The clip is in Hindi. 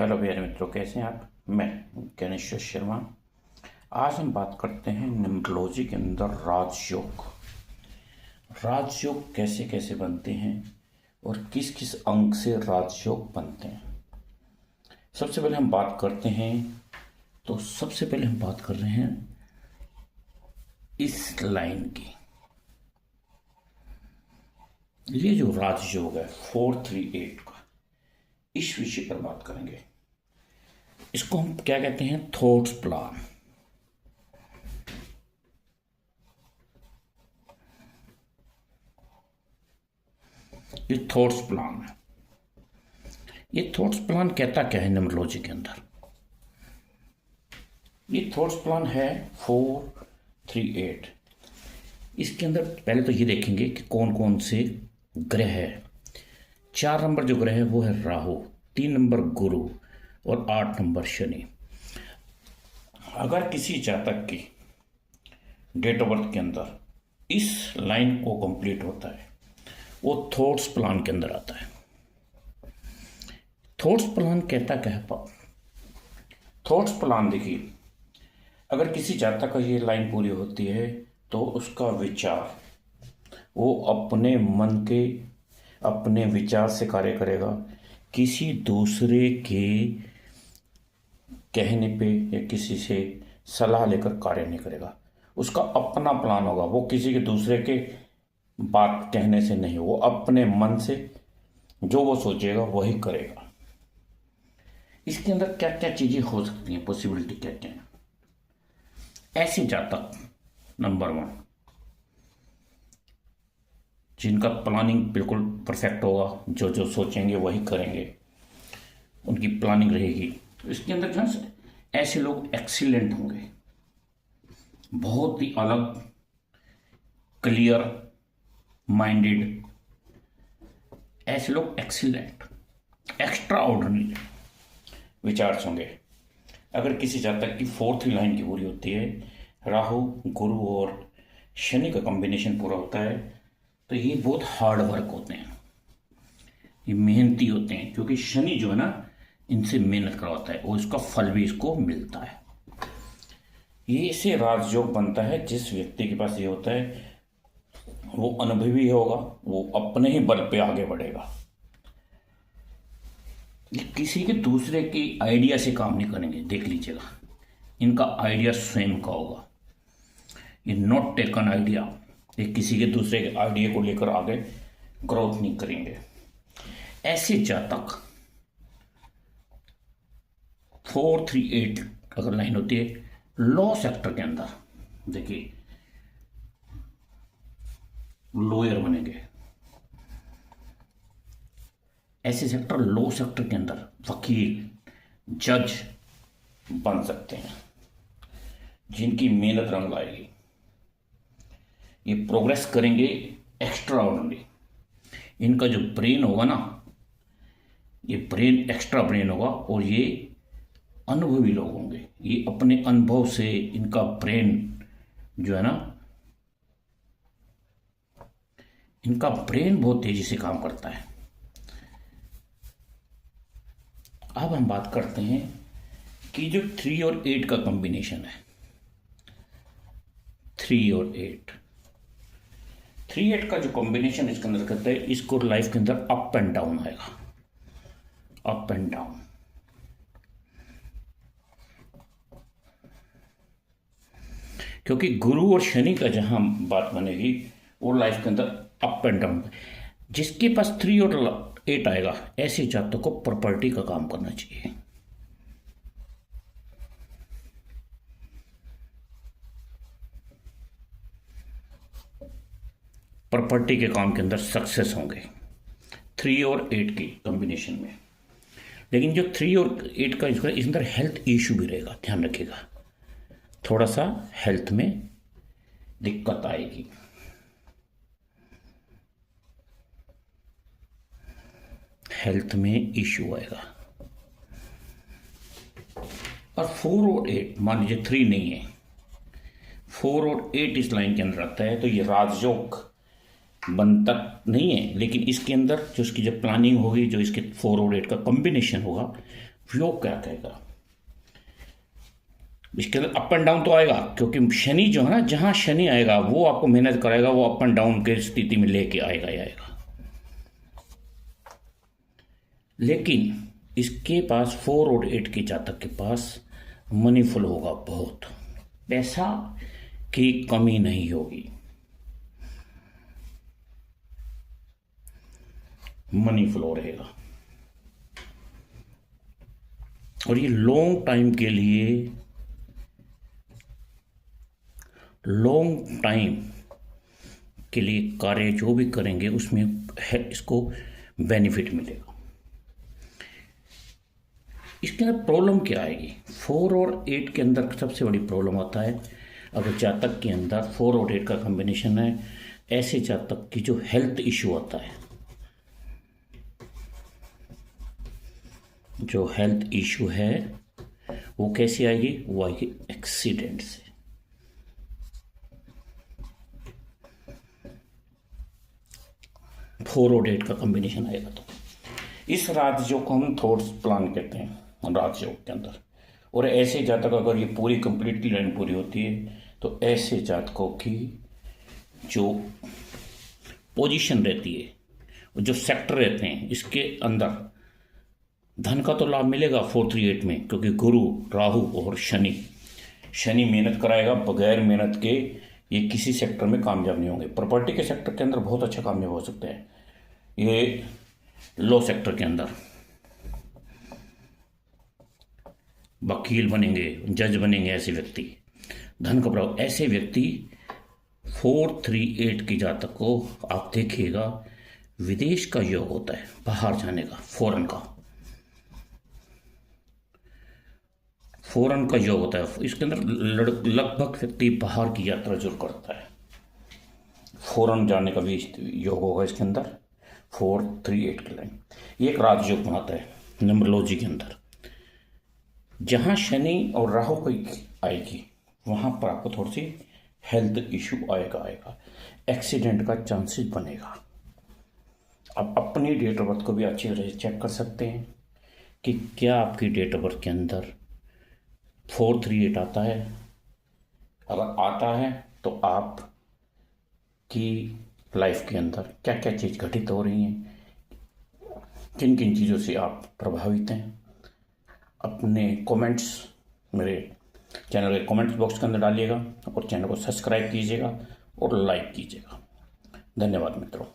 हेलो प्यारे मित्रों, कैसे हैं आप। मैं गणेश शर्मा। आज हम बात करते हैं न्यूमरोलॉजी के अंदर राजयोग। राजयोग कैसे कैसे बनते हैं और किस किस अंक से राजयोग बनते हैं। सबसे पहले हम बात करते हैं, तो सबसे पहले हम बात कर रहे हैं इस लाइन की। ये जो राजयोग है 438 का, इस विषय पर बात करेंगे। इसको हम क्या कहते हैं, थॉट्स प्लान। ये थॉट्स प्लान है। ये थॉट्स प्लान कहता क्या है न्यूमरोलॉजी के अंदर। ये थॉट्स प्लान है 438। इसके अंदर पहले तो ये देखेंगे कि कौन कौन से ग्रह है। 4 नंबर जो ग्रह है वो है राहु, 3 नंबर गुरु और 8 नंबर शनि। अगर किसी जातक की डेट ऑफ बर्थ के अंदर इस लाइन को कंप्लीट होता है, वो थॉट्स प्लान के अंदर आता है। थॉट्स प्लान कहता क्या है। थॉट्स प्लान देखिए, अगर किसी जातक का ये लाइन पूरी होती है तो उसका विचार, वो अपने मन के अपने विचार से कार्य करेगा, किसी दूसरे के कहने पे या किसी से सलाह लेकर कार्य नहीं करेगा। उसका अपना प्लान होगा, वो किसी के दूसरे के बात कहने से नहीं, वो अपने मन से जो वो सोचेगा वही करेगा। इसके अंदर क्या क्या चीजें हो सकती हैं, पॉसिबिलिटी क्या क्या है। ऐसे जातक नंबर 1 जिनका प्लानिंग बिल्कुल परफेक्ट होगा, जो जो सोचेंगे वही करेंगे, उनकी प्लानिंग रहेगी। इसके अंदर जो है ऐसे लोग एक्सीलेंट होंगे, बहुत ही अलग, क्लियर माइंडेड। ऐसे लोग एक्सीलेंट, एक्स्ट्रा ऑर्डिनरी विचार होंगे। अगर किसी जातक की 4th लाइन की पूरी होती है, राहु गुरु और शनि का कॉम्बिनेशन पूरा होता है, तो ये बहुत हार्ड वर्क होते हैं, ये मेहनती होते हैं, क्योंकि शनि जो है ना इनसे मेहनत करवाता है और इसका फल भी इसको मिलता है। ये इसे राजयोग बनता है। जिस व्यक्ति के पास ये होता है वो अनुभवी होगा, वो अपने ही बल पे आगे बढ़ेगा। ये किसी के दूसरे की आइडिया से काम नहीं करेंगे। देख लीजिएगा, इनका आइडिया स्वयं का होगा। ये नॉट टेकन आइडिया, ये किसी के दूसरे के आइडिया को लेकर आगे ग्रोथ नहीं करेंगे। ऐसे जातक 438 अगर लाइन होती है लो सेक्टर के अंदर, देखिए लोअर बनेंगे। ऐसे सेक्टर, लो सेक्टर के अंदर वकील, जज बन सकते हैं, जिनकी मेहनत रंग लाएगी। ये प्रोग्रेस करेंगे एक्स्ट्रा ऑर्डिनरी। इनका जो ब्रेन होगा ना, ये ब्रेन एक्स्ट्रा ब्रेन होगा और ये अनुभवी लोग होंगे। ये अपने अनुभव से इनका ब्रेन जो है ना, इनका ब्रेन बहुत तेजी से काम करता है। अब हम बात करते हैं कि जो 3 और 8 का कॉम्बिनेशन है, 3 और 8, 3-8 का जो कॉम्बिनेशन इसके अंदर करता है, इसको लाइफ के अंदर अप एंड डाउन आएगा, अप एंड डाउन। क्योंकि गुरु और शनि का जहां बात बनेगी वो लाइफ के अंदर अप एंड डाउन। जिसके पास 3 और 8 आएगा, ऐसे जातक को प्रॉपर्टी का काम करना चाहिए। प्रॉपर्टी के काम के अंदर सक्सेस होंगे 3 और 8 की कॉम्बिनेशन में। लेकिन जो 3 और 8 का इसके अंदर हेल्थ इश्यू भी रहेगा, ध्यान रखिएगा, थोड़ा सा हेल्थ में दिक्कत आएगी। हेल्थ में इश्यू आएगा। और 4 और 8, मान लीजिए 3 नहीं है, 4 और 8 इस लाइन के अंदर आता है, तो ये राजयोग बनता नहीं है। लेकिन इसके अंदर जो इसकी जब प्लानिंग होगी, जो इसके 4 और 8 का कॉम्बिनेशन होगा, योग क्या कहेगा? इसके अंदर अप एंड डाउन तो आएगा, क्योंकि शनि जो है ना, जहां शनि आएगा वो आपको मेहनत कराएगा, वो अप एंड डाउन की स्थिति में लेके आएगा ही आएगा। लेकिन इसके पास 4 और 8 के जातक के पास मनीफुल होगा, बहुत पैसा की कमी नहीं होगी, मनी फ्लो रहेगा। और ये लॉन्ग टाइम के लिए, लॉन्ग टाइम के लिए कार्य जो भी करेंगे उसमें है, इसको बेनिफिट मिलेगा। इसके अंदर प्रॉब्लम क्या आएगी? 4 और 8 के अंदर सबसे बड़ी प्रॉब्लम आता है, अगर जातक के अंदर 4 और 8 का कॉम्बिनेशन है, ऐसे जातक की जो हेल्थ इश्यू आता है, जो हेल्थ इश्यू है वो कैसे आएगी? वो आएगी एक्सीडेंट से। फोर और 8 का कॉम्बिनेशन आएगा तो इस राजयोग को हम थॉट्स प्लान कहते हैं राजयोग के अंदर। और ऐसे जातक अगर ये पूरी कंप्लीटली लाइन पूरी होती है तो ऐसे जातकों की जो पोजीशन रहती है, जो सेक्टर रहते हैं, इसके अंदर धन का तो लाभ मिलेगा 4, 3, 8 में, क्योंकि गुरु, राहु और शनि मेहनत कराएगा। बगैर मेहनत के ये किसी सेक्टर में कामयाब नहीं होंगे। प्रॉपर्टी के सेक्टर के अंदर बहुत अच्छा कामयाब हो सकते हैं, ये लॉ सेक्टर के अंदर वकील बनेंगे, जज बनेंगे ऐसे व्यक्ति। धन का प्रभाव, ऐसे व्यक्ति 4, 3, 8 की जातक को आप देखिएगा, विदेश का योग होता है, बाहर जाने का, फॉरेन का योग होता है। इसके अंदर लगभग व्यक्ति बाहर की यात्रा जरूर करता है, फॉरेन जाने का भी योग होगा इसके अंदर। 4, 3, 8 की लाइन ये एक राजयोग बनाता है न्यूमरोलॉजी के अंदर। जहां शनि और राहु की आएगी वहां पर आपको थोड़ी सी हेल्थ इश्यू आएगा, एक्सीडेंट का चांसेस बनेगा। आप अपनी डेट ऑफ बर्थ को भी अच्छी तरह से चेक कर सकते हैं कि क्या आपकी डेट ऑफ बर्थ के अंदर 4, 3, 8 आता है। अगर आता है तो आप की लाइफ के अंदर क्या क्या चीज़ घटित हो रही हैं, किन किन चीज़ों से आप प्रभावित हैं, अपने कमेंट्स मेरे चैनल के कमेंट्स बॉक्स के अंदर डालिएगा और चैनल को सब्सक्राइब कीजिएगा और लाइक कीजिएगा। धन्यवाद मित्रों।